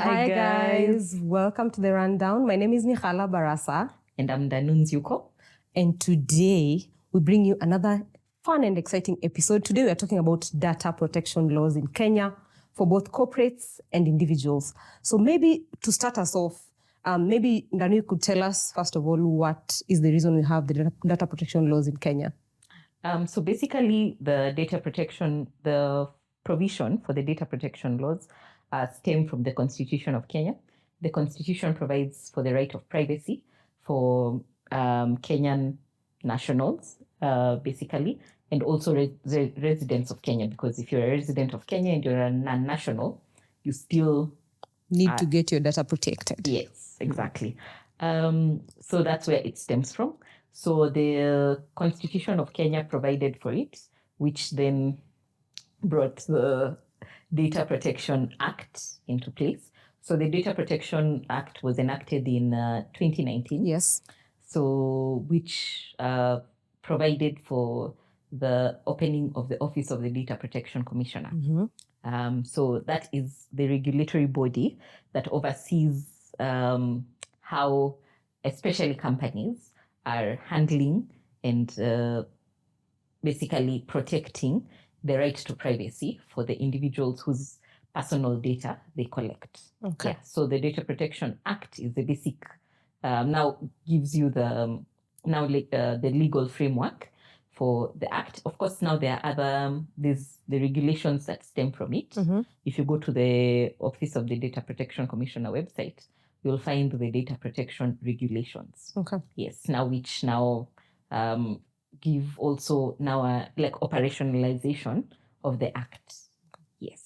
Hi guys, welcome to the Rundown. My name is Nikhala Barasa. And I'm Danun Nzyuko. And today we bring you another fun and exciting episode. Today we are talking about data protection laws in Kenya for both corporates and individuals. So maybe to start us off, maybe Danu could tell us, first of all, what is the reason we have the data protection laws in Kenya? So basically the provision for the data protection laws stem from the Constitution of Kenya. The Constitution provides for the right of privacy for Kenyan nationals, basically, and also residents of Kenya, because if you're a resident of Kenya and you're a non-national, you still need to get your data protected. Yes, exactly. So that's where it stems from. So the Constitution of Kenya provided for it, which then brought the Data Protection Act into place. So the Data Protection Act was enacted in 2019. Yes. So which provided for the opening of the Office of the Data Protection Commissioner. Mm-hmm. So that is the regulatory body that oversees how especially companies are handling and basically protecting the right to privacy for the individuals whose personal data they collect. Okay. Yeah. So the Data Protection Act is the basic, now gives you the legal framework for the act. Of course, now there are other, there's the regulations that stem from it. Mm-hmm. If you go to the Office of the Data Protection Commissioner website, you'll find the data protection regulations. Okay. Yes, now which now give also now a like operationalization of the act. Yes.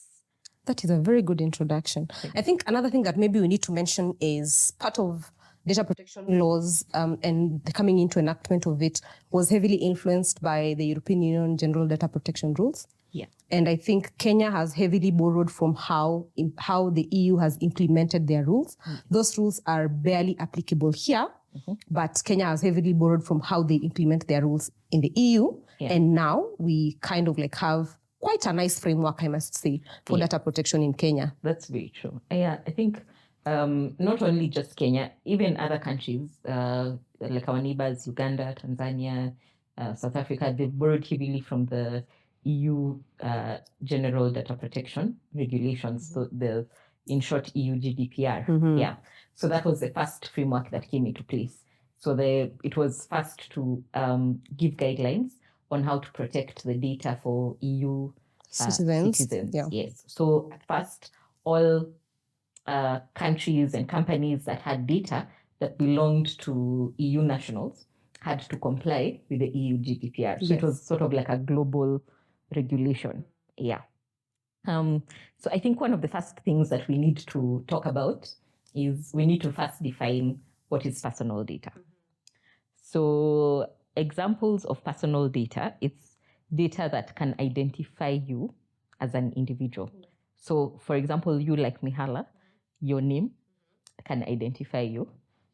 That is a very good introduction. I think another thing that maybe we need to mention is part of data protection laws and the coming into enactment of it was heavily influenced by the European Union General Data Protection Rules. Yeah. And I think Kenya has heavily borrowed from how the EU has implemented their rules. Mm-hmm. Those rules are barely applicable here, mm-hmm. but Kenya has heavily borrowed from how they implement their rules in the EU. Yeah. And now we kind of like have quite a nice framework, I must say, for data protection in Kenya. That's very true. Yeah, I think not only just Kenya, even other countries like our neighbors, Uganda, Tanzania, South Africa, they've borrowed heavily from the EU General Data Protection Regulations, mm-hmm. So in short, EU GDPR. Mm-hmm. Yeah. So that was the first framework that came into place. So it was first to give guidelines on how to protect the data for EU citizens. Yeah. Yes. So at first, all countries and companies that had data that belonged to EU nationals had to comply with the EU GDPR. So yes. It was sort of like a global regulation. Yeah. So I think one of the first things that we need to talk about is we need to first define what is personal data. Mm-hmm. So examples of personal data, it's data that can identify you as an individual. Mm-hmm. So for example, you like Mihala, your name can identify you.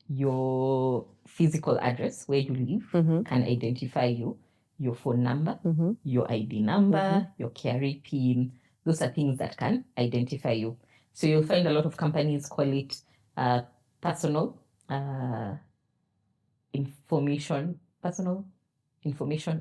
Your physical address, where you live, mm-hmm. can identify you. Your phone number, mm-hmm. your ID number, mm-hmm. your KRA PIN, those are things that can identify you. So you'll find a lot of companies call it personal information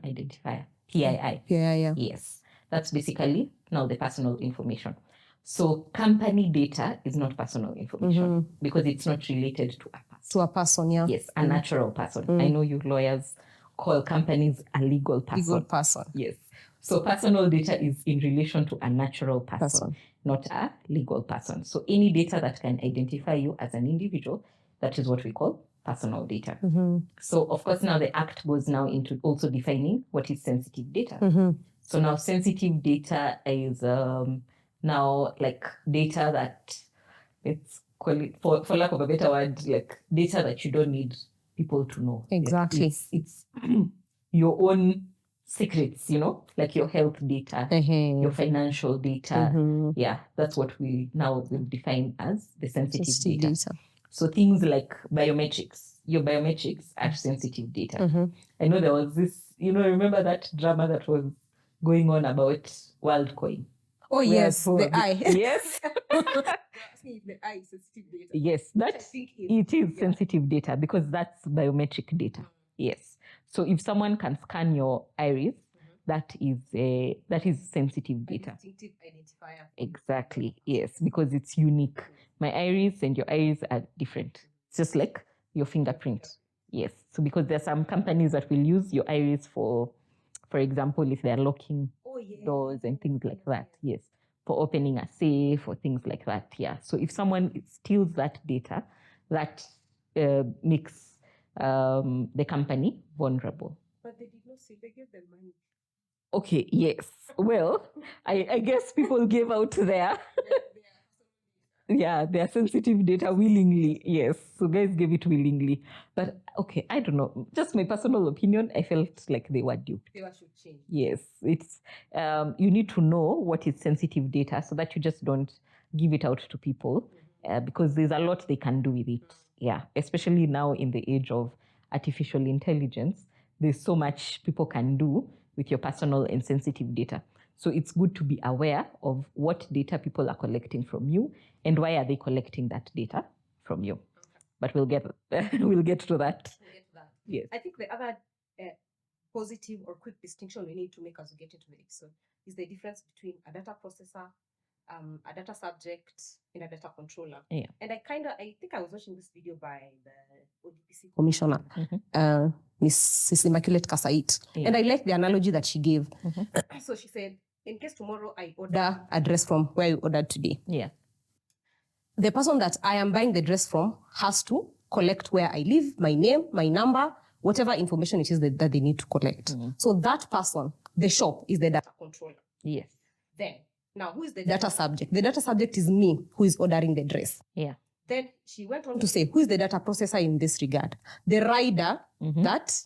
identifier, PII. Yeah. Yes, that's basically now the personal information. So company data is not personal information, mm-hmm. because it's not related to a person. To a person, yeah. Yes, a natural person. I know you lawyers call companies a legal person. Legal person. Yes. So personal data is in relation to a natural person, not a legal person. So any data that can identify you as an individual, that is what we call personal data. Mm-hmm. So of course now the act goes now into also defining what is sensitive data. Mm-hmm. So now sensitive data is now like data that, let's call it, for lack of a better word, like data that you don't need people to know. Exactly. Like it's your own secrets, like your health data, mm-hmm. your financial data. Mm-hmm. Yeah, that's what we now will define as the sensitive data. So things like biometrics, your biometrics are sensitive data. Mm-hmm. I know there was this, remember that drama that was going on about WorldCoin? Oh, Whereas yes, for the eye. Yes. Asking if the eye is sensitive data. Yes, Which I that think it is yeah. sensitive data because that's biometric data. Yes. So if someone can scan your iris, that is sensitive A data. distinctive identifier. Exactly. Yes, because it's unique. My iris and your iris are different. It's just like your fingerprint. Yes. So because there are some companies that will use your iris for example, if they're locking Oh, yeah. doors and things like that. Yes. For opening a safe or things like that. Yeah. So if someone steals that data, that makes the company vulnerable. But they did not say they gave them money. Okay, yes. Well, I guess people gave out their sensitive data willingly. Yes. So guys gave it willingly. But okay, I don't know. Just my personal opinion, I felt like they were duped. They were should change. Yes. It's you need to know what is sensitive data so that you just don't give it out to people because there's a lot they can do with it. Yeah. Especially now in the age of artificial intelligence, there's so much people can do with your personal and sensitive data. So it's good to be aware of what data people are collecting from you and why are they collecting that data from you. Okay. But we'll get to that. We'll get to that. Yes. I think the other positive or quick distinction we need to make as we get into the episode is the difference between a data processor, a data subject, and a data controller. Yeah. And I think I was watching this video by the ODPC commissioner, Mrs. Immaculate Kasait. Yeah. And I like the analogy that she gave. So she said, in case tomorrow I order a dress from where you ordered today. Yeah. The person that I am buying the dress from has to collect where I live, my name, my number, whatever information it is that they need to collect. So that person, the shop, is the data controller. Yes. Then, now who is the data subject? The data subject is me who is ordering the dress. Yeah. Then she went on to say, who is the data processor in this regard? The rider that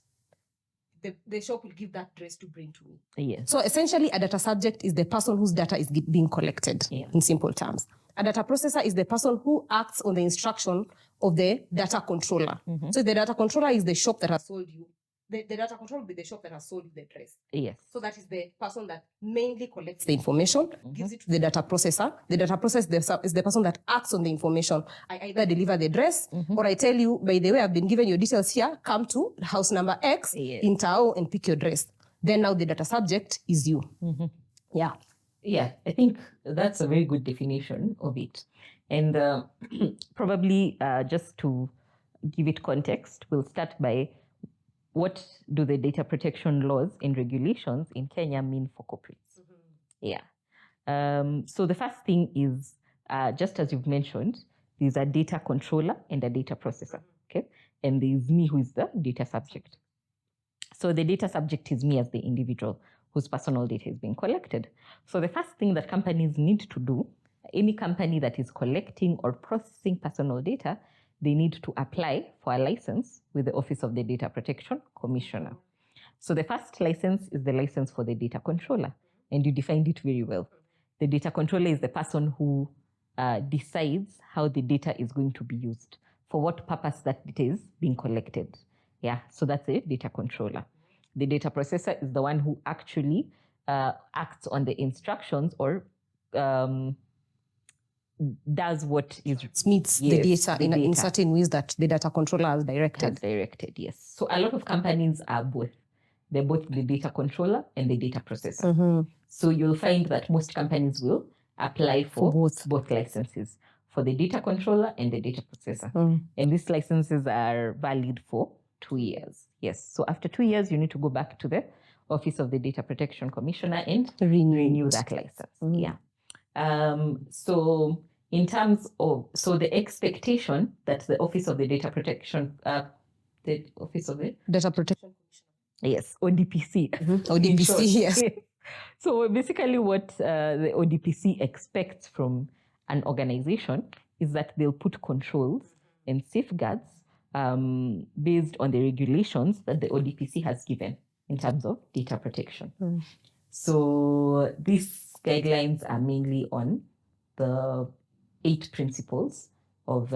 the shop will give that dress to bring to me. Yes. So essentially, a data subject is the person whose data is being collected, in simple terms. A data processor is the person who acts on the instruction of the data controller. So the data controller is the shop that has sold you. The data controller will be the shop that has sold you the dress. Yes. So that is the person that mainly collects the information, gives it to the data processor. The data processor is the person that acts on the information. I either deliver the dress or I tell you, by the way, I've been given your details here. Come to house number X in Tao and pick your dress. Then now the data subject is you. Yeah. Yeah, I think that's a very good definition of it. And probably just to give it context, we'll start by what do the data protection laws and regulations in Kenya mean for corporates? Yeah. So the first thing is, just as you've mentioned, there's a data controller and a data processor, okay? And there's me who is the data subject. So the data subject is me as the individual whose personal data is being collected. So the first thing that companies need to do, any company that is collecting or processing personal data, they need to apply for a license with the Office of the Data Protection Commissioner. So the first license is the license for the data controller, and you defined it very well. The data controller is the person who decides how the data is going to be used, for what purpose that data is being collected. Yeah, so that's a data controller. The data processor is the one who actually acts on the instructions or does what is transmits the data in certain ways that the data controller has directed. Yes. So a lot of companies are both. They're both the data controller and the data processor. So you'll find that most companies will apply for both licenses, for the data controller and the data processor. And these licenses are valid for 2 years. Yes. So after 2 years, you need to go back to the Office of the Data Protection Commissioner and renew that license. Yeah. So in terms of, so the expectation that the Office of the Data Protection, the Office of the Data Protection Commissioner. Yes, ODPC. ODPC, yes. So basically what the ODPC expects from an organization is that they'll put controls and safeguards based on the regulations that the ODPC has given in terms of data protection. So these guidelines are mainly on the 8 principles of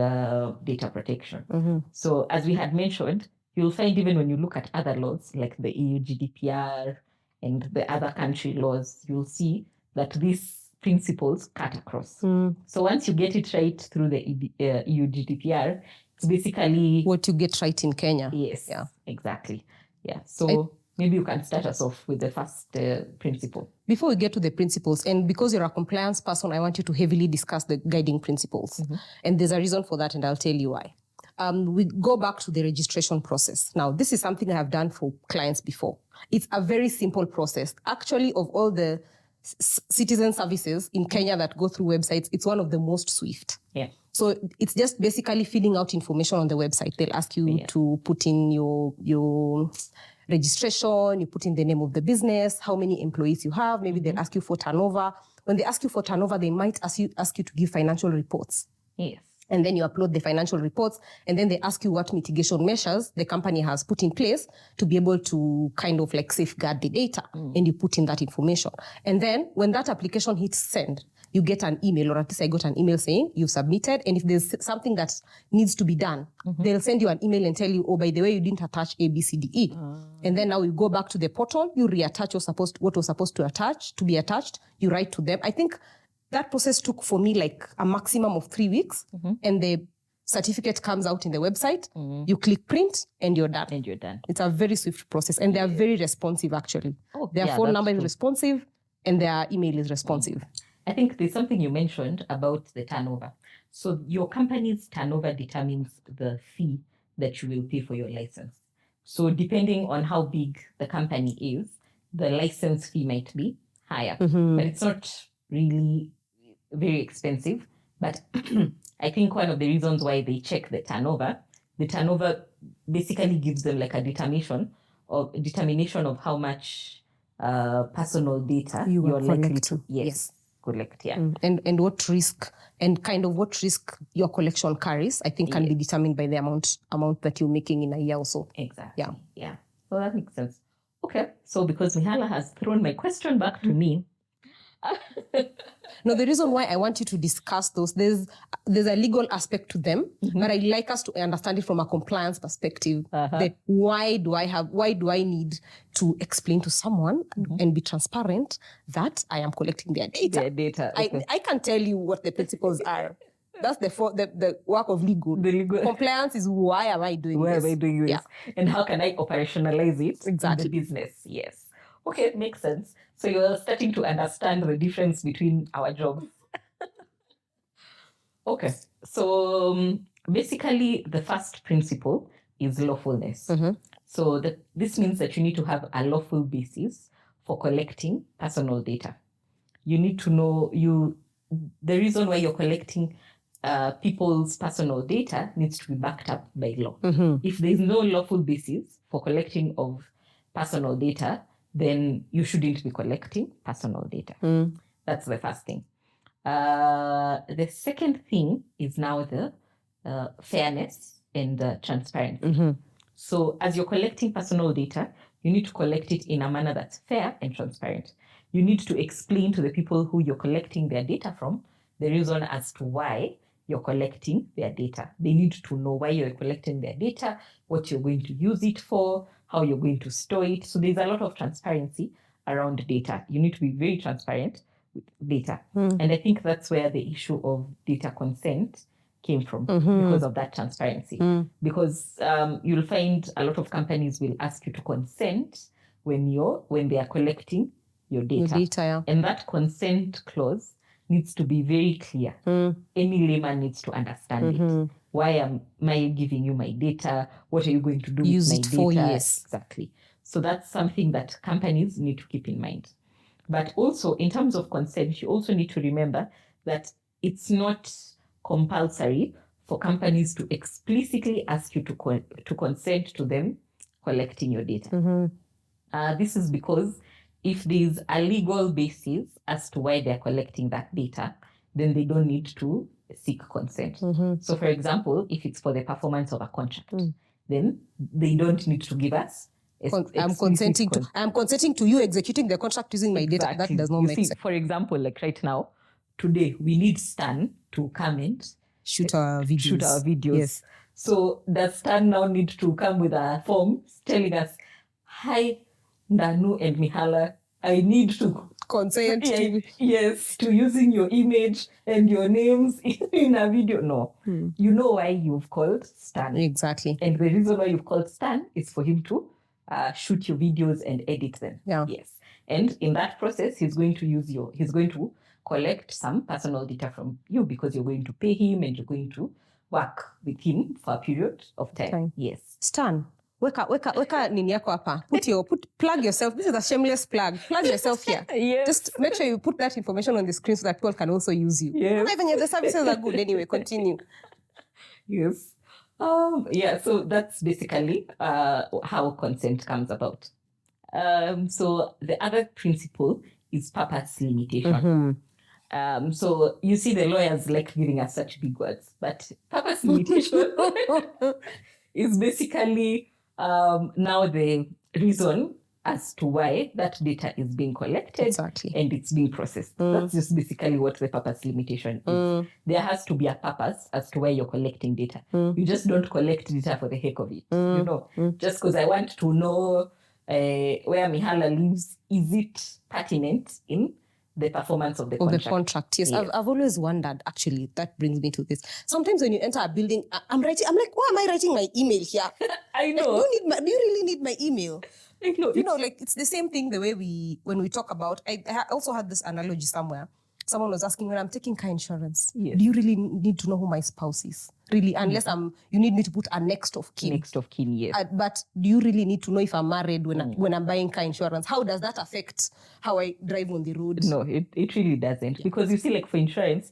data protection. So as we had mentioned, you'll find even when you look at other laws like the EU GDPR and the other country laws, you'll see that these principles cut across. So once you get it right through the EU GDPR, it's basically what you get right in Kenya. Yes, Yeah. exactly. Yeah. So maybe you can start us off with the first principle. Before we get to the principles, and because you're a compliance person, I want you to heavily discuss the guiding principles. And there's a reason for that, and I'll tell you why. We go back to the registration process. Now, this is something I have done for clients before. It's a very simple process. Actually, of all the citizen services in Kenya that go through websites, it's one of the most swift. Yeah. So it's just basically filling out information on the website. They'll ask you to put in your registration, you put in the name of the business, how many employees you have. Maybe they'll ask you for turnover. When they ask you for turnover, they might ask you to give financial reports. Yes. And then you upload the financial reports, and then they ask you what mitigation measures the company has put in place to be able to kind of like safeguard the data, and you put in that information. And then when that application hits send, you get an email, or at least I got an email saying you've submitted, and if there's something that needs to be done, they'll send you an email and tell you, oh, by the way, you didn't attach A, B, C, D, E. And then now you go back to the portal, you reattach what was supposed to be attached, you write to them. I think that process took for me like a maximum of 3 weeks, and the certificate comes out in the website. You click print, and you're done. It's a very swift process, and they are very responsive actually. Their phone number is responsive, and their email is responsive. I think there's something you mentioned about the turnover. So your company's turnover determines the fee that you will pay for your license. So depending on how big the company is, the license fee might be higher, but it's not really very expensive. But I think one of the reasons why they check the turnover basically gives them like a determination of how much personal data You are likely collecting. to collect. And what risk your collection carries, I think, can be determined by the amount that you're making in a year or so. Exactly. Yeah. So that makes sense. Okay. So because Mihala has thrown my question back to me. No, the reason why I want you to discuss those, there's a legal aspect to them, but I'd like us to understand it from a compliance perspective. That why do I need to explain to someone and be transparent that I am collecting their data? Okay. I can tell you what the principles are. That's the work of legal. Compliance is why am I doing this? Yeah. And how can I operationalize it in the business? Yes. Okay, it makes sense. So you're starting to understand the difference between our jobs. Okay. So basically, the first principle is lawfulness. So this means that you need to have a lawful basis for collecting personal data. You need to know the reason why you're collecting people's personal data needs to be backed up by law. If there's no lawful basis for collecting of personal data, then you shouldn't be collecting personal data. That's the first thing. The second thing is now the fairness and the transparency. So as you're collecting personal data, you need to collect it in a manner that's fair and transparent. You need to explain to the people who you're collecting their data from the reason as to why you're collecting their data. They need to know why you're collecting their data, what you're going to use it for, how you're going to store it. So there's a lot of transparency around data. You need to be very transparent with data. And I think that's where the issue of data consent came from, because of that transparency. Because you'll find a lot of companies will ask you to consent when they are collecting your data. And that consent clause needs to be very clear. Any layman needs to understand it. Why am I giving you my data? What are you going to do with my data? For years. Exactly. So that's something that companies need to keep in mind. But also, in terms of consent, you also need to remember that it's not compulsory for companies to explicitly ask you to consent to them collecting your data. This is because if there's a legal basis as to why they're collecting that data, then they don't need to seek consent. So for example, if it's for the performance of a contract, then they don't need to give us I'm consenting to you executing the contract using my data. That does not make sense. For example, like right now, today, we need Stan to come and shoot our videos. Yes. So does Stan now need to come with a form telling us, hi, Ndanu and Mihala, I need to consent. Yes, to using your image and your names in a video. No. You know why you've called Stan. Exactly. And the reason why you've called Stan is for him to shoot your videos and edit them. Yeah. Yes. And in that process, he's going to collect some personal data from you because you're going to pay him and you're going to work with him for a period of time. Yes. Stan, weka nini yako hapa. Plug yourself. This is a shameless plug. Plug yourself here. Yes. Just make sure you put that information on the screen so that people can also use you. Yes. Even if the services are good anyway, continue. Yes. So that's basically how consent comes about. So the other principle is purpose limitation. So you see the lawyers like giving us such big words, but purpose limitation is basically now the reason as to why that data is being collected and it's being processed. That's just basically what the purpose limitation is. There has to be a purpose as to why you're collecting data. You just don't collect data for the heck of it. You know, just because I want to know where Mihala lives, is it pertinent in the performance of the contract? Yes. I've always wondered, actually, that brings me to this. Sometimes when you enter a building, I'm like, why am I writing my email here? I know. Like, do you really need my email? I know. You know, like it's the same thing the way when we talk about, I also had this analogy somewhere. Someone was asking, when I'm taking car insurance, do you really need to know who my spouse is? Really, unless you need me to put a next of kin. Next of kin, yes. But do you really need to know if I'm married when I'm buying car insurance? How does that affect how I drive on the road? No, it really doesn't. Because you see, like for insurance,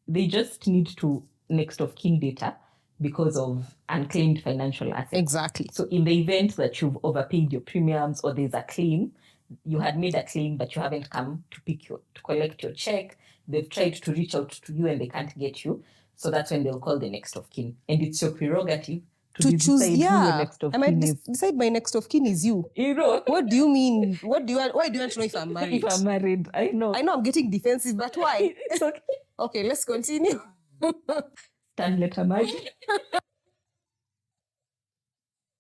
they just need to next of kin data because of unclaimed financial assets. Exactly. So in the event that you've overpaid your premiums or there's a claim, you had made a claim, but you haven't come to collect your check. They've tried to reach out to you and they can't get you. So that's when they'll call the next of kin. And it's your prerogative to choose who your next of kin is. Decide my next of kin is you. You know. What do you mean? Why do you want to know if I'm married? If I'm married, I know I'm getting defensive, but why? It's okay. Okay, let's continue. Stan letter married.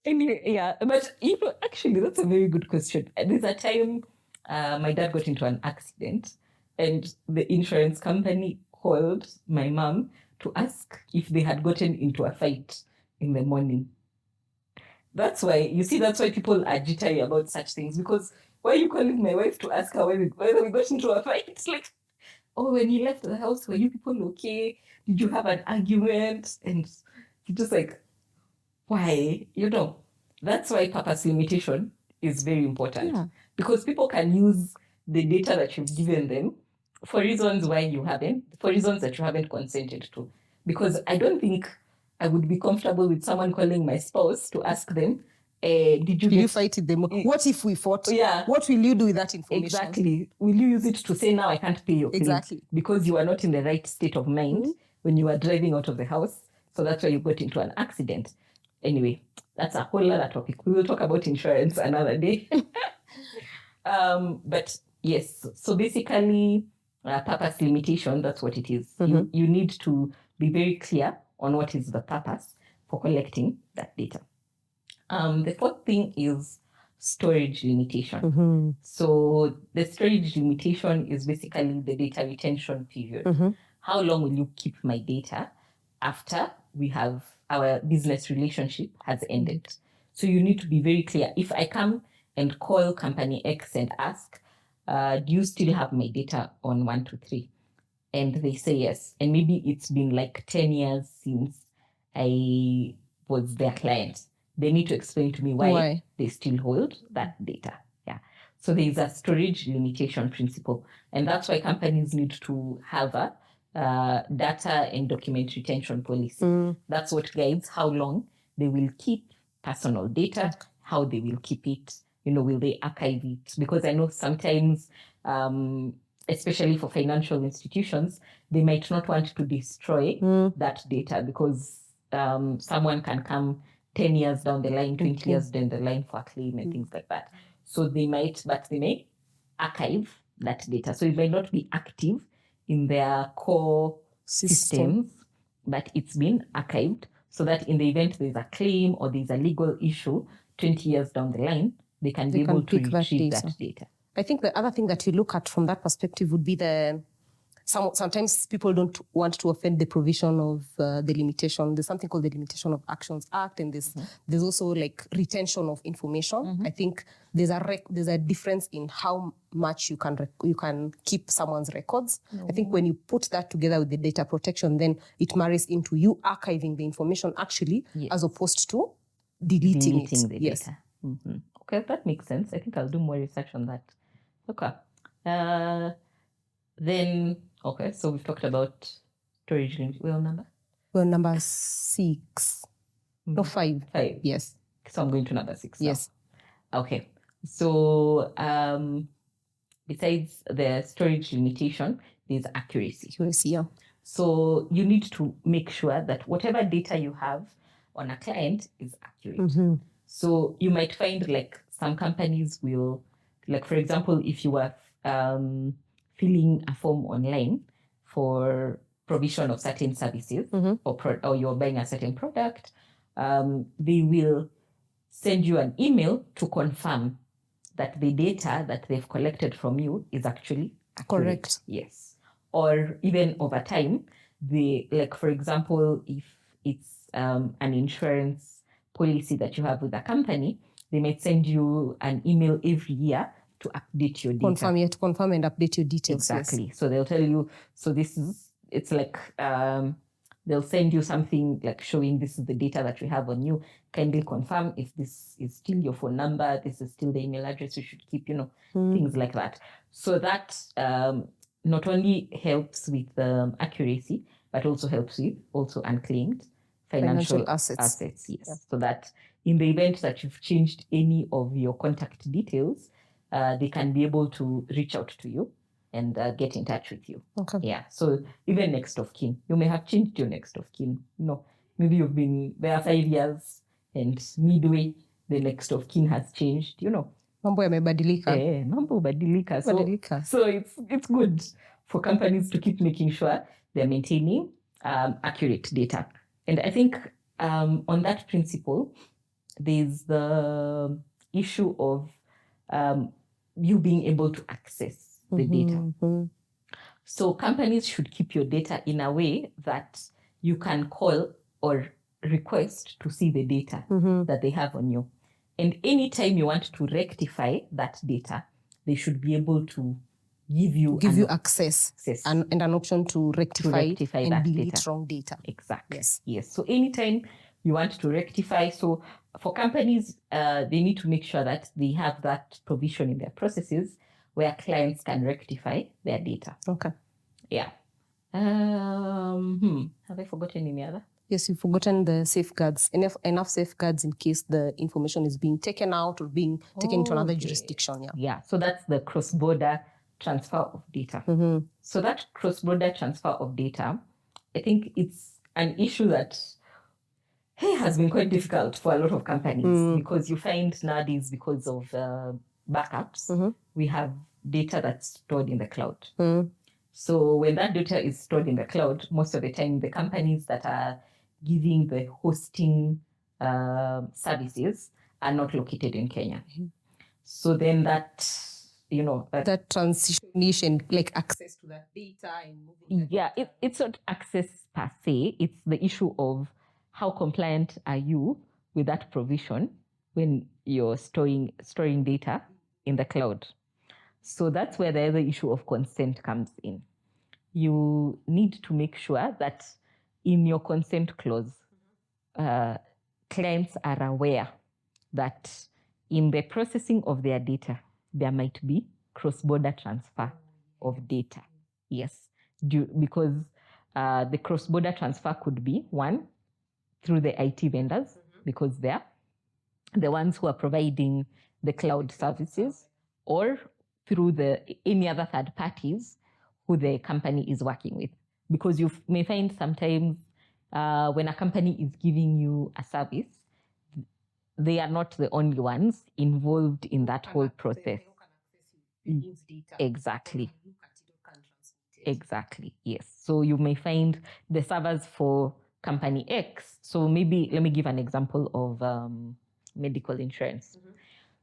Anyway, yeah, but actually, that's a very good question. There's a time my dad got into an accident, and the insurance company called my mom to ask if they had gotten into a fight in the morning. That's why people are jittery about such things, because why are you calling my wife to ask her whether we got into a fight? It's like, oh, when you left the house, were you people okay? Did you have an argument? And you're just like, why? That's why purpose limitation is very important. Yeah. Because people can use the data that you've given them for reasons that you haven't consented to. Because I don't think I would be comfortable with someone calling my spouse to ask them, did you fight with them? What if we fought? Yeah. What will you do with that information? Exactly. Will you use it to say, now I can't pay your claim? Exactly. Because you are not in the right state of mind when you are driving out of the house. So that's why you got into an accident. Anyway, that's a whole other topic. We will talk about insurance another day. But yes, so basically, purpose limitation, that's what it is. You need to be very clear on what is the purpose for collecting that data. The fourth thing is storage limitation. So the storage limitation is basically the data retention period. How long will you keep my data after our business relationship has ended? So you need to be very clear. If I come and call company X and ask, do you still have my data on 123? And they say yes. And maybe it's been like 10 years since I was their client. They need to explain to me why they still hold that data. Yeah. So there is a storage limitation principle. And that's why companies need to have a data and document retention policy. That's what guides how long they will keep personal data, how they will keep it, will they archive it? Because I know sometimes, especially for financial institutions, they might not want to destroy that data because someone can come 10 years down the line, 20 years down the line for a claim and things like that. So they may archive that data. So it may not be active in their core systems, but it's been archived so that in the event there's a claim or there's a legal issue 20 years down the line, they can be able to retrieve that data. I think the other thing that you look at from that perspective would be sometimes people don't want to offend the provision of the limitation. There's something called the Limitation of Actions Act, and there's also like retention of information. I think there's a difference in how much you can keep someone's records. I think when you put that together with the data protection, then it marries into you archiving the information actually, as opposed to deleting the data. Okay, that makes sense. I think I'll do more research on that. Okay. Then, okay, so we've talked about storage limit. We're on number? We're number 6. No, 5. 5. Yes. So I'm going to number 6 now. Yes. Okay. So besides the storage limitation, there's accuracy. Accuracy, yeah. So you need to make sure that whatever data you have on a client is accurate. So you might find like some companies will, like for example, if you are filling a form online for provision of certain services, or you're buying a certain product, they will send you an email to confirm that the data that they've collected from you is actually accurate. Correct. Yes. Or even over time, like for example, if it's an insurance policy that you have with a company, they might send you an email every year to update your data. Confirm and update your details. Exactly. Yes. So they'll tell you, so it's like they'll send you something like showing this is the data that we have on you. Kindly confirm if this is still your phone number, this is still the email address you should keep, things like that. So that not only helps with accuracy, but also helps with unclaimed financial assets. Yes. Yeah. So that in the event that you've changed any of your contact details, they can be able to reach out to you and get in touch with you. Okay. Yeah. So even next of kin, you may have changed your next of kin. Maybe you've been there 5 years and midway the next of kin has changed. Mambo yamebadilika. Mambo badilika. So it's good for companies to keep making sure they're maintaining accurate data. And I think on that principle, there's the issue of you being able to access the data. So companies should keep your data in a way that you can call or request to see the data that they have on you. And anytime you want to rectify that data, they should be able to give you access and an option to rectify and that delete data. Wrong data. Exactly. Yes. So anytime you want to rectify, so for companies, they need to make sure that they have that provision in their processes where clients can rectify their data. Okay. Yeah. Have I forgotten any other? Yes, you've forgotten the safeguards. Enough safeguards in case the information is being taken out or being taken into another jurisdiction. Yeah. Yeah. So that's the cross-border transfer of data. So that cross-border transfer of data, I think it's an issue that has been quite difficult for a lot of companies because you find nowadays, because of backups, we have data that's stored in the cloud. So when that data is stored in the cloud, most of the time the companies that are giving the hosting services are not located in Kenya. So then that transition, like access to that data and moving. It's not access per se. It's the issue of how compliant are you with that provision when you're storing data in the cloud. So that's where the other issue of consent comes in. You need to make sure that in your consent clause, clients are aware that in the processing of their data, there might be cross-border transfer of data. Yes, because the cross-border transfer could be, one, through the IT vendors, because they're the ones who are providing the cloud services, or through any other third parties who the company is working with. Because you may find sometimes when a company is giving you a service, they are not the only ones involved in that whole process. Exactly. Exactly, yes. So you may find the servers for company X. So maybe, let me give an example of medical insurance.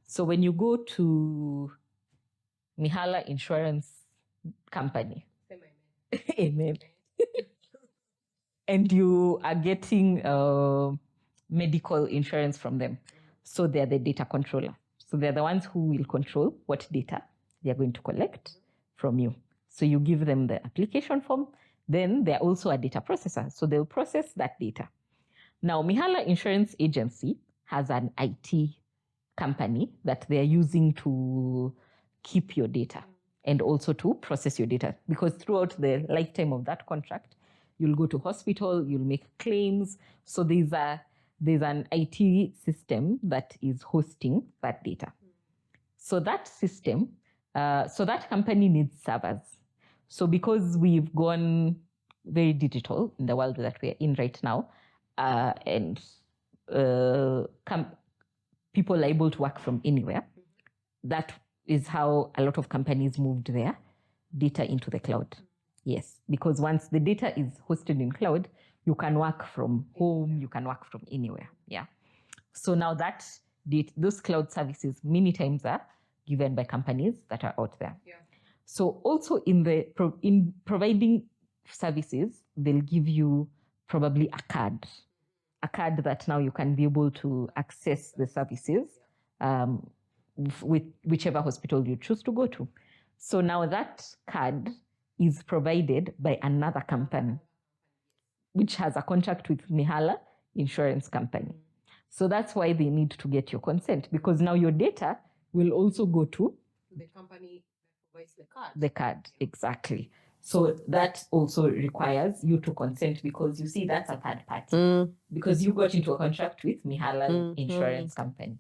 So when you go to Mihala Insurance Company. Amen. And you are getting medical insurance from them. So they're the data controller. So they're the ones who will control what data they're going to collect from you. So you give them the application form. Then they're also a data processor. So they'll process that data. Now, Mihala Insurance Agency has an IT company that they're using to keep your data and also to process your data. Because throughout the lifetime of that contract, you'll go to hospital, you'll make claims. So there's an IT system that is hosting that data. So that system, so that company needs servers. So because we've gone very digital in the world that we're in right now, and people are able to work from anywhere, that is how a lot of companies moved their data into the cloud. Yes, because once the data is hosted in cloud, you can work from home, you can work from anywhere. Yeah. So now that those cloud services many times are given by companies that are out there. Yeah. So also in providing services, they'll give you probably a card that now you can be able to access the services with whichever hospital you choose to go to. So now that card is provided by another company, which has a contract with Mihala Insurance Company. So that's why they need to get your consent, because now your data will also go to the company that provides the card. The card, exactly. So that also requires you to consent, because you see that's a third party. Because you got into a contract with Mihala Insurance Company.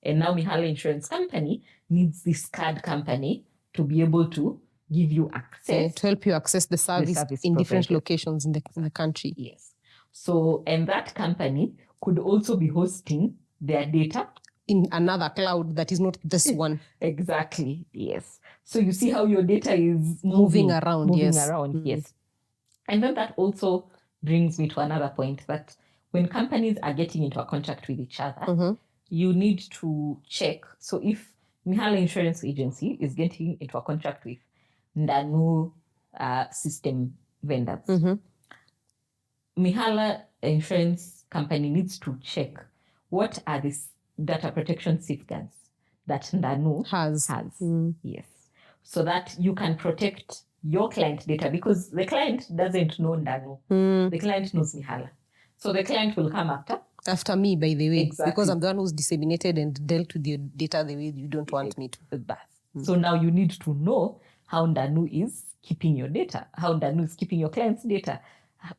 And now Mihala Insurance Company needs this card company to be able to give you access. To help you access the service in different locations in the country. Yes. So, and that company could also be hosting their data in another cloud that is not this one. Exactly, yes. So you see how your data is moving around. Yes. And then that also brings me to another point, that when companies are getting into a contract with each other, you need to check. So if Mihala Insurance Agency is getting into a contract with Ndanu system vendors, Mihala Insurance Company needs to check what are the data protection safeguards that Ndanu has. Yes. So that you can protect your client data, because the client doesn't know Ndanu. The client knows Mihala. So the client will come after me, by the way, because I'm the one who's disseminated and dealt with your data the way you don't want me to. So now you need to know how Ndanu is keeping your data, how Ndanu is keeping your client's data.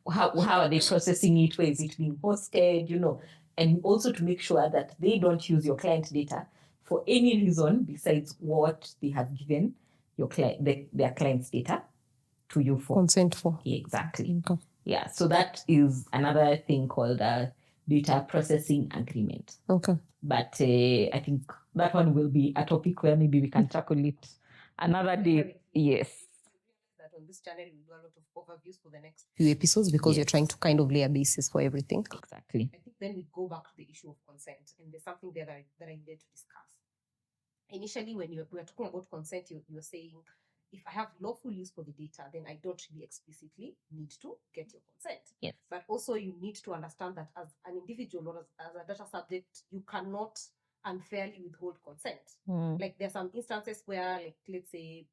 How are they processing it? Where is it being hosted? And also to make sure that they don't use your client data for any reason besides what they have given your client, their client's data to you for. Consent for. Yeah, exactly. Okay. Yeah, so that is another thing called a data processing agreement. Okay. But I think that one will be a topic where maybe we can tackle it another day. Yes. On this channel, we'll do a lot of overviews for the next few episodes, because you're trying to kind of lay a basis for everything. Exactly. I think then we go back to the issue of consent, and there's something there that I needed to discuss. Initially, when we were talking about consent, you were saying, if I have lawful use for the data, then I don't really explicitly need to get your consent. Yes. But also you need to understand that as an individual or as a data subject, you cannot unfairly withhold consent. Like there are some instances where, like, let's say,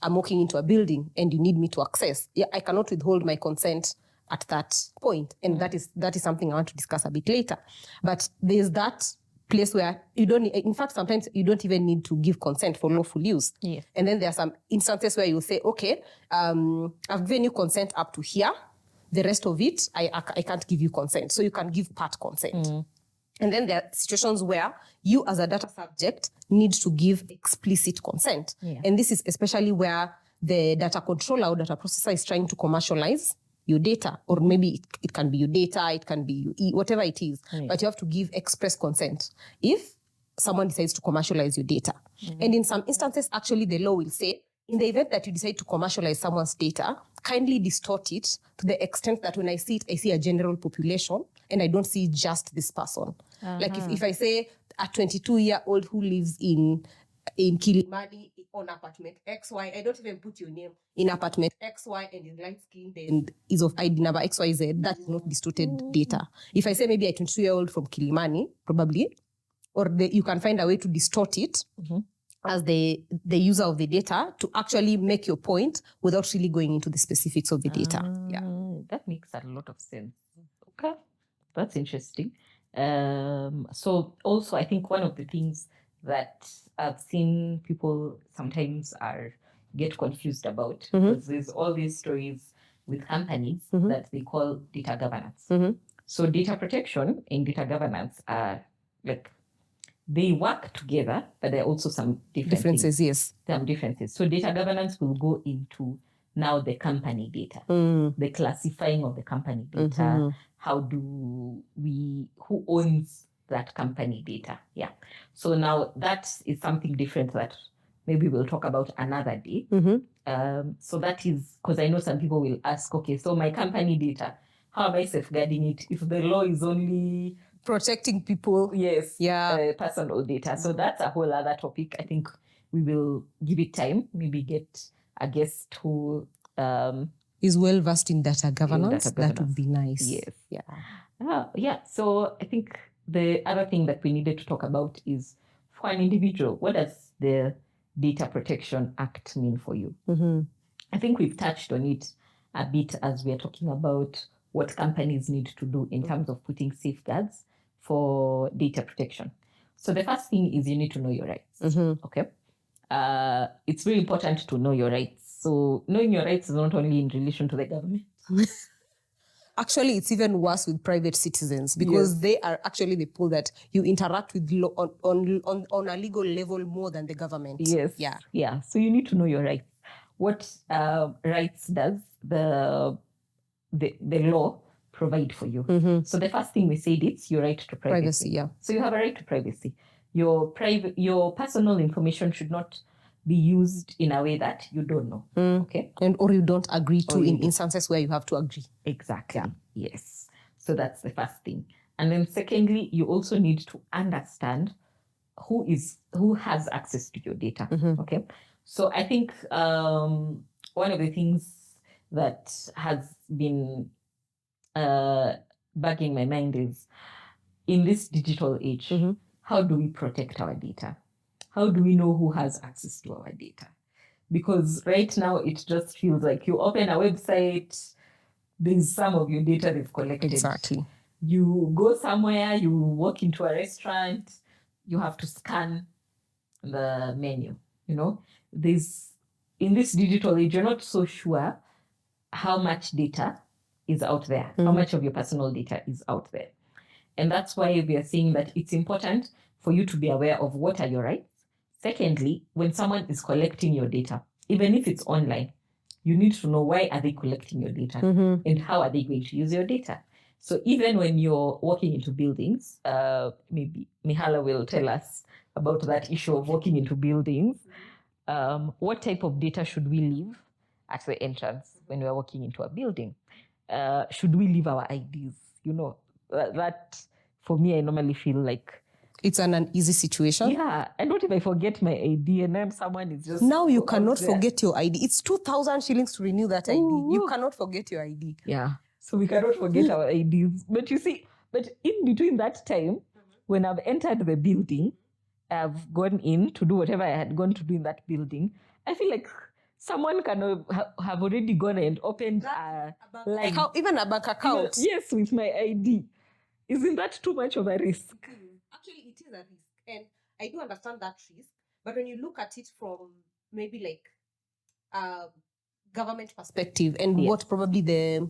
I'm walking into a building and you need me to access. Yeah, I cannot withhold my consent at that point. And that is something I want to discuss a bit later. But there's that place where you don't, in fact, sometimes you don't even need to give consent for lawful use. Yes. And then there are some instances where you say, okay, I've given you consent up to here. The rest of it, I can't give you consent. So you can give part consent. And then there are situations where you as a data subject need to give explicit consent. Yeah. And this is especially where the data controller or data processor is trying to commercialize your data, or maybe it can be your data, it can be whatever it is, but you have to give express consent if someone decides to commercialize your data. And in some instances, actually, the law will say, in the event that you decide to commercialize someone's data, kindly distort it to the extent that when I see it, I see a general population and I don't see just this person. Like if I say a 22-year-old who lives in Kilimani, on apartment XY. I don't even put your name in apartment XY and is light skinned and is of ID number XYZ. That is not distorted data. If I say maybe a 22-year-old from Kilimani, probably, or you can find a way to distort it as the user of the data to actually make your point without really going into the specifics of the data. That makes a lot of sense. Okay, that's interesting. So also, I think one of the things that I've seen people sometimes get confused about, because there's all these stories with companies that they call data governance. So data protection and data governance are like, they work together, but there are also some Differences, yes. Some differences. So data governance will go into now the company data, the classifying of the company data. Who owns that company data? Yeah. So now that is something different that maybe we'll talk about another day. So that is, because I know some people will ask, okay, so my company data, how am I safeguarding it if the law is only protecting people? Yes. Yeah. Personal data. So that's a whole other topic. I think we will give it time. Maybe get a guest who is well versed in data governance. That would be nice. Yes. Yeah. Yeah. So I think the other thing that we needed to talk about is, for an individual, what does the Data Protection Act mean for you? I think we've touched on it a bit as we're talking about what companies need to do in terms of putting safeguards for data protection. So the first thing is you need to know your rights. Okay. It's very important to know your rights. So knowing your rights is not only in relation to the government. Actually, it's even worse with private citizens, because they are actually the people that you interact with on a legal level more than the government. Yes. Yeah. So you need to know your rights. What rights does the law provide for you? So the first thing we said, it's your right to privacy. So you have a right to privacy. Your personal information should not be used in a way that you don't know. Okay. Or you don't agree to in instances where you have to agree. Exactly. Yes. So that's the first thing. And then secondly, you also need to understand who has access to your data. Okay. So I think one of the things that has been bugging my mind is, in this digital age, how do we protect our data? How do we know who has access to our data? Because right now it just feels like you open a website, there's some of your data they've collected. Exactly. You go somewhere, you walk into a restaurant, you have to scan the menu. In this digital age, you're not so sure how much data is out there, how much of your personal data is out there. And that's why we are saying that it's important for you to be aware of what are your rights. Secondly, when someone is collecting your data, even if it's online, you need to know why are they collecting your data and how are they going to use your data. So even when you're walking into buildings, maybe Mihala will tell us about that issue of walking into buildings. What type of data should we leave at the entrance when we're walking into a building? Should we leave our IDs? That for me, I normally feel like it's an uneasy situation. Yeah. And what if I forget my ID and then someone is just... Now you cannot forget your ID. It's 2,000 shillings to renew that ID. You cannot forget your ID. Yeah. So we cannot forget our IDs. But you see, in between that time, when I've entered the building, I've gone in to do whatever I had gone to do in that building, I feel like someone can have already gone and opened even a bank account. Yes, with my ID. Isn't that too much of a risk? Actually, it is a risk. And I do understand that risk. But when you look at it from maybe like a government perspective and what probably the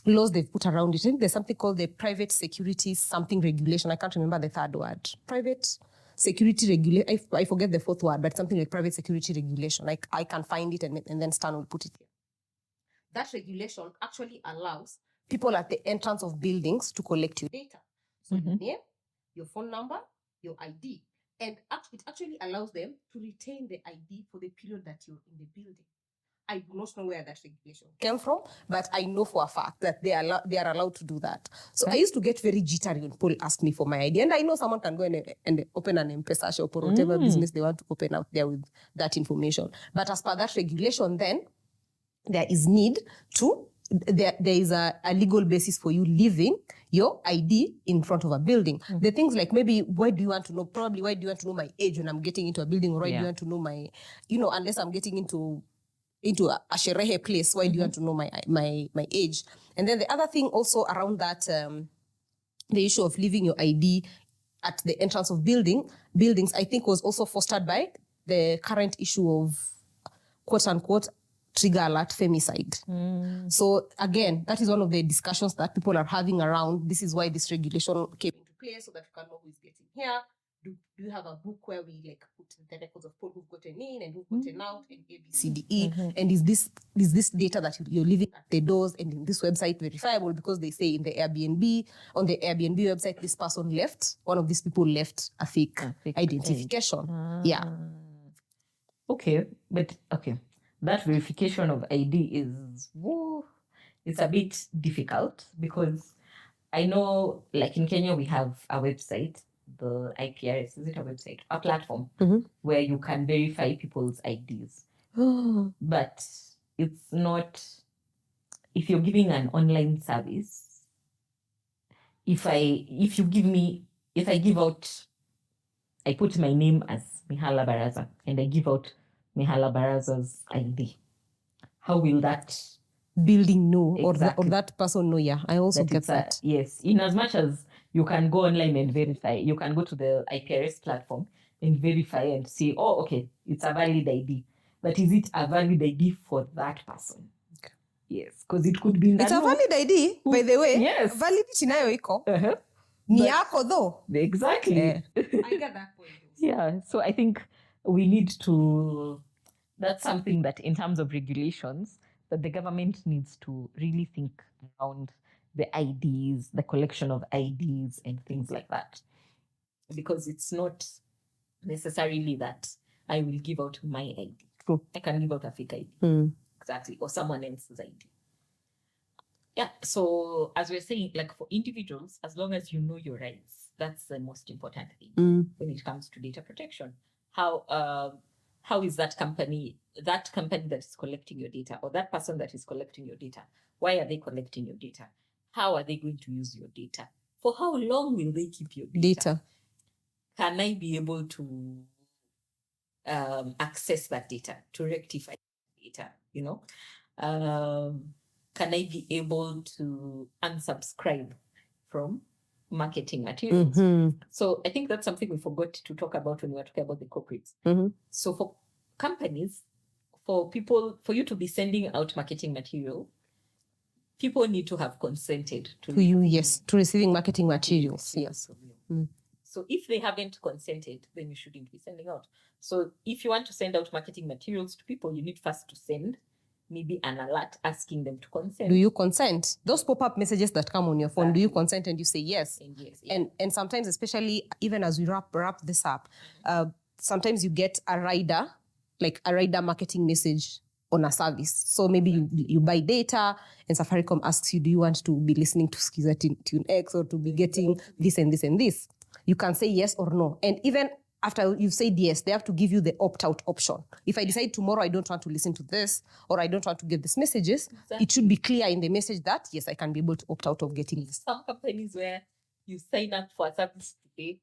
laws they've put around it, I think there's something called the private security something regulation. I can't remember the third word. Private security regulation. I forget the fourth word, but something like private security regulation. Like I can find it and then Stan will put it here. That regulation actually allows people at the entrance of buildings to collect your data. So your name, your phone number, your ID. And it actually allows them to retain the ID for the period that you're in the building. I do not know where that regulation came from, but I know for a fact that they are allowed to do that. So I used to get very jittery when people ask me for my ID, and I know someone can go and open an M-Pesa shop or whatever business they want to open out there with that information. But as per that regulation, then there is need to there is a legal basis for you leaving your ID in front of a building. The things like maybe why do you want to know my age when I'm getting into a building, or why do you want to know my, unless I'm getting into a sherehe place, why do you want to know my age? And then the other thing also around that, the issue of leaving your ID at the entrance of buildings, I think was also fostered by the current issue of quote unquote trigger alert femicide. So again, that is one of the discussions that people are having around. This is why this regulation came into play, so that you can know who is getting here. Do you have a book where we like put the records of people who've gotten in and who've gotten out, and A, B, C, D, E? And is this data that you're leaving at the doors and in this website verifiable? Because they say on the Airbnb website, this person left, one of these people left a fake identification. Okay. That verification of ID is, it's a bit difficult, because I know, like in Kenya, we have a website, the IPRS, is it a website? A platform where you can verify people's IDs. But it's not, if you're giving an online service, if I put my name as Mihala Baraza and I give out Mihala Baraza's ID, how will that building know or that person know? Yeah, I also get that. Yes, in as much as you can go online and verify, you can go to the IPRS platform and verify and say, oh, okay, it's a valid ID. But is it a valid ID for that person? Okay. Yes, because it could be. It's a valid ID, by the way. Yes. Validity nayo iko. Ni yako though. Exactly. I get that point. Yeah, so I think we need to, that's something that in terms of regulations, that the government needs to really think around the IDs, the collection of IDs and things like that. Because it's not necessarily that I will give out my ID. True. I can give out a fake ID. Exactly. Or someone else's ID. Yeah. So as we're saying, like for individuals, as long as you know your rights, that's the most important thing when it comes to data protection. How is that company that is collecting your data, or that person that is collecting your data, why are they collecting your data? How are they going to use your data? For how long will they keep your data? Can I be able to access that data, to rectify data? Can I be able to unsubscribe from marketing materials? So I think that's something we forgot to talk about when we were talking about the corporates. So for companies, for you to be sending out marketing material, people need to have consented to receiving marketing materials. Yes. So if they haven't consented, then you shouldn't be sending out. So if you want to send out marketing materials to people, you need first to send maybe an alert asking them to consent. Do you consent? Those pop-up messages that come on your phone, do you consent? And you say yes. And yes. And sometimes, especially even as we wrap this up, sometimes you get a rider marketing message on a service. So maybe you buy data and Safaricom asks you, do you want to be listening to Skiza Tune X or to be getting this and this and this? You can say yes or no. And even after you've said yes, they have to give you the opt-out option. If I decide tomorrow I don't want to listen to this, or I don't want to get these messages, it should be clear in the message that, yes, I can be able to opt out of getting this. Some companies where you sign up for a service today,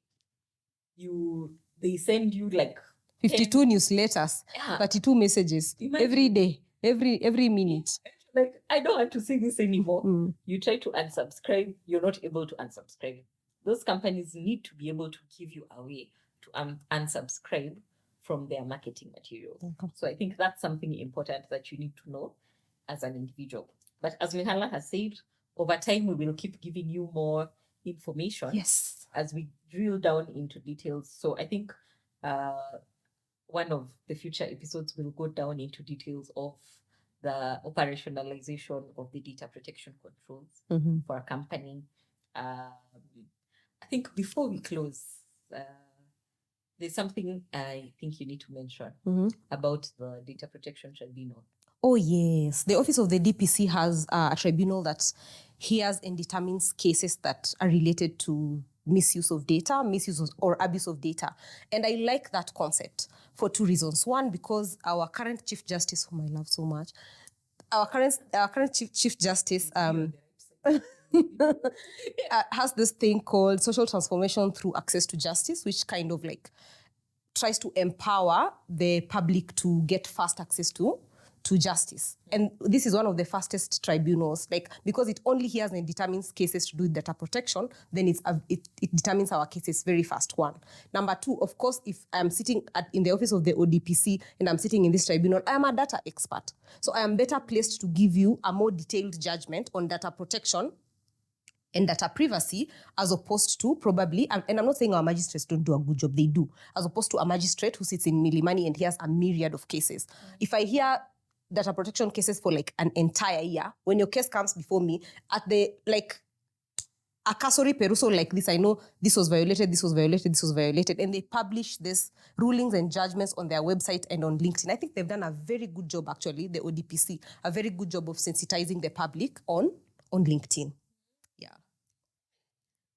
they send you like 52 newsletters, 32 messages every day, every minute. Like, I don't want to see this anymore. You try to unsubscribe, you're not able to unsubscribe. Those companies need to be able to give you a way to unsubscribe from their marketing materials. So I think that's something important that you need to know as an individual. But as Mihala has said, over time we will keep giving you more information as we drill down into details. So I think one of the future episodes will go down into details of the operationalization of the data protection controls for a company. I think before we close, there's something I think you need to mention about the Data Protection Tribunal. Oh, yes. The Office of the DPC has a tribunal that hears and determines cases that are related to misuse of data, or abuse of data. And I like that concept for two reasons. One, because our current Chief Justice, whom I love so much, our current Chief Justice has this thing called social transformation through access to justice, which kind of like tries to empower the public to get fast access to justice. And this is one of the fastest tribunals, like, because it only hears and determines cases to do with data protection, then it determines our cases very fast, one. Number two, of course, if I'm sitting in the office of the ODPC and I'm sitting in this tribunal, I am a data expert. So I am better placed to give you a more detailed judgment on data protection and data privacy, as opposed to probably, and I'm not saying our magistrates don't do a good job, they do, as opposed to a magistrate who sits in Milimani and hears a myriad of cases. If I hear data protection cases for like an entire year, when your case comes before me, at the, like, a cursory perusal like this, I know this was violated, this was violated, this was violated, and they publish this rulings and judgments on their website and on LinkedIn. I think they've done a very good job, actually, the ODPC, a very good job of sensitizing the public on LinkedIn. Yeah.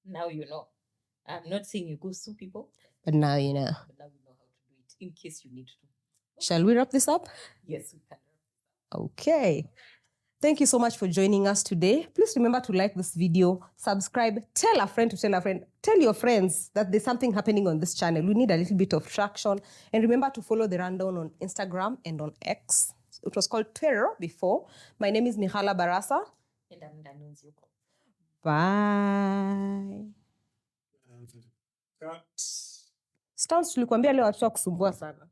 Now you know. I'm not saying you go sue people, but now you know. But now you know how to do it in case you need to. Shall we wrap this up? Yes, we can. Okay. Thank you so much for joining us today. Please remember to like this video, subscribe, tell a friend to tell a friend, tell your friends that there's something happening on this channel. We need a little bit of traction. And remember to follow The Rundown on Instagram and on X. It was called Twitter before. My name is Mihala Barasa. And I'm Danu Nziuko. Bye. Stans tulikuambia leo watu wa kusumbua sana.